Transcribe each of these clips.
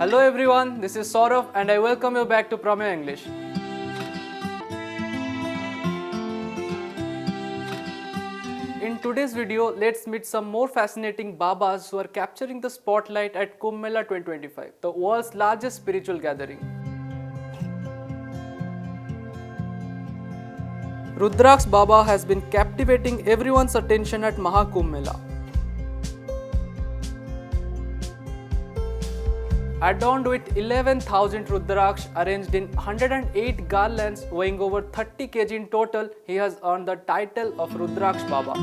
Hello everyone, this is Saurav and I welcome you back to Pramay English. In today's video, let's meet some more fascinating Babas who are capturing the spotlight at Kumbh Mela 2025, the world's largest spiritual gathering. Rudraksh Baba has been captivating everyone's attention at Mahakumbh Mela. Adorned with 11,000 Rudraksh arranged in 108 garlands weighing over 30 kg in total, he has earned the title of Rudraksh Baba.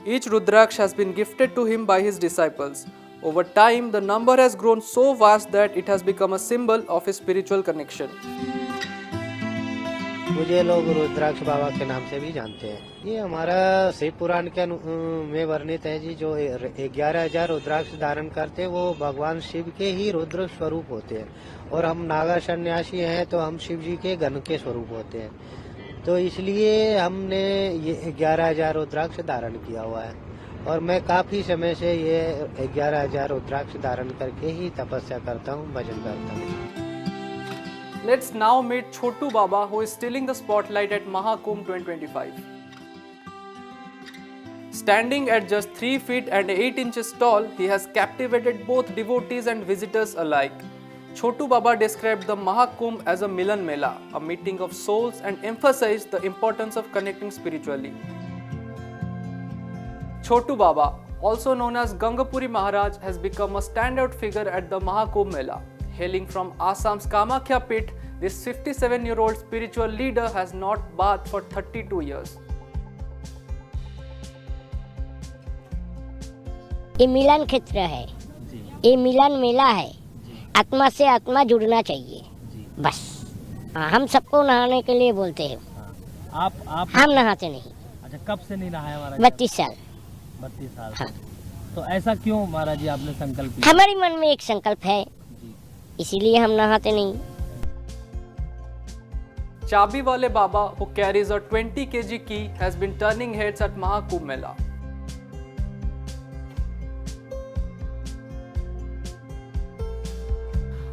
Each Rudraksh has been gifted to him by his disciples. Over time, the number has grown so vast that it has become a symbol of his spiritual connection. मुझे लोग रुद्राक्ष बाबा के नाम से भी जानते हैं। ये हमारा शिव पुराण के में वर्णित है जी, जो 11,000 रुद्राक्ष धारण करते वो भगवान शिव के ही रुद्र स्वरूप होते हैं और हम नागा सन्यासी हैं तो हम शिव जी के गण के स्वरूप होते हैं। तो इसलिए हमने ये 11,000 रुद्राक्ष धारण किया हुआ है और मैं काफी समय से ये 11,000 रुद्राक्ष धारण करके ही तपस्या करता हूँ, भजन करता हूँ। Let's now meet Chotu Baba, who is stealing the spotlight at Mahakumbh 2025. Standing at just 3 feet and 8 inches tall, he has captivated both devotees and visitors alike. Chotu Baba described the Mahakumbh as a Milan Mela, a meeting of souls, and emphasized the importance of connecting spiritually. Chotu Baba, also known as Gangapuri Maharaj, has become a standout figure at the Mahakumbh Mela. Hailing from Assam's Kamakhya pit, this 57-year-old spiritual leader has not bathed for 32 years. ये मिलन क्षेत्र है, ये मिलन मेला है। आत्मा से आत्मा जुड़ना चाहिए, बस। हम सबको नहाने के लिए बोलते हैं। आप हम नहाते नहीं। अच्छा, कब से नहीं नहाया महाराज? 32 साल। 32 साल। हाँ। तो ऐसा क्यों महाराज जी आपने संकल्प लिया? हमारे मन में एक संकल्प है, इसीलिए हम नहाते नहीं। Chabi Wale Baba, who carries a 20 kg key, has been turning heads at Mahakumbh Mela.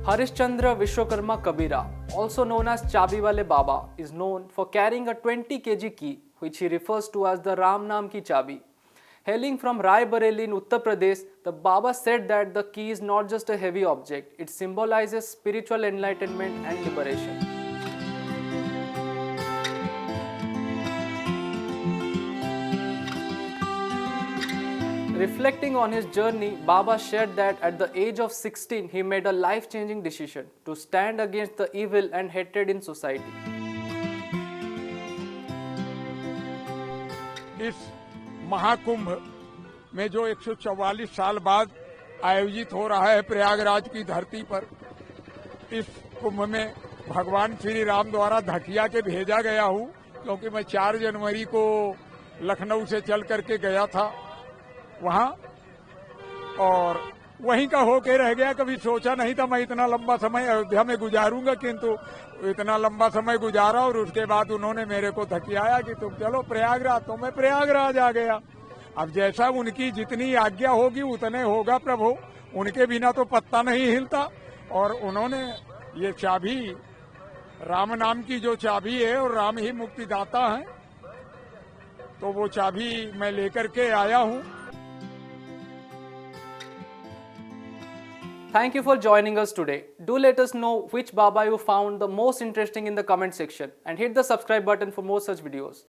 Harishchandra Vishwakarma Kabira, also known as Chabi Wale Baba, is known for carrying a 20 kg key, which he refers to as the Ram Naam Ki Chabi. Hailing from Rai Bareli in Uttar Pradesh, the Baba said that the key is not just a heavy object, it symbolizes spiritual enlightenment and liberation. Reflecting on his journey, Baba shared that at the age of 16, he made a life-changing decision to stand against the evil and hatred in society. इस महाकुंभ में जो 144 साल बाद आयोजित हो रहा है प्रयागराज की धरती पर, इस कुंभ में भगवान श्री राम द्वारा धकिया के भेजा गया हूँ, क्योंकि मैं 4 जनवरी को लखनऊ से चल करके गया था वहाँ और वहीं का होके रह गया। कभी सोचा नहीं था मैं इतना लंबा समय अयोध्या में गुजारूंगा, किंतु इतना लंबा समय गुजारा और उसके बाद उन्होंने मेरे को धकियाया कि तुम चलो प्रयागराज, तो मैं प्रयागराज आ गया। अब जैसा उनकी जितनी आज्ञा होगी उतने होगा प्रभु, उनके बिना तो पत्ता नहीं हिलता। और उन्होंने ये चाबी, राम नाम की जो चाबी है और राम ही मुक्तिदाता है, तो वो चाबी मैं लेकर के आया हूँ। Thank you for joining us today. Do let us know which Baba you found the most interesting in the comment section and hit the subscribe button for more such videos.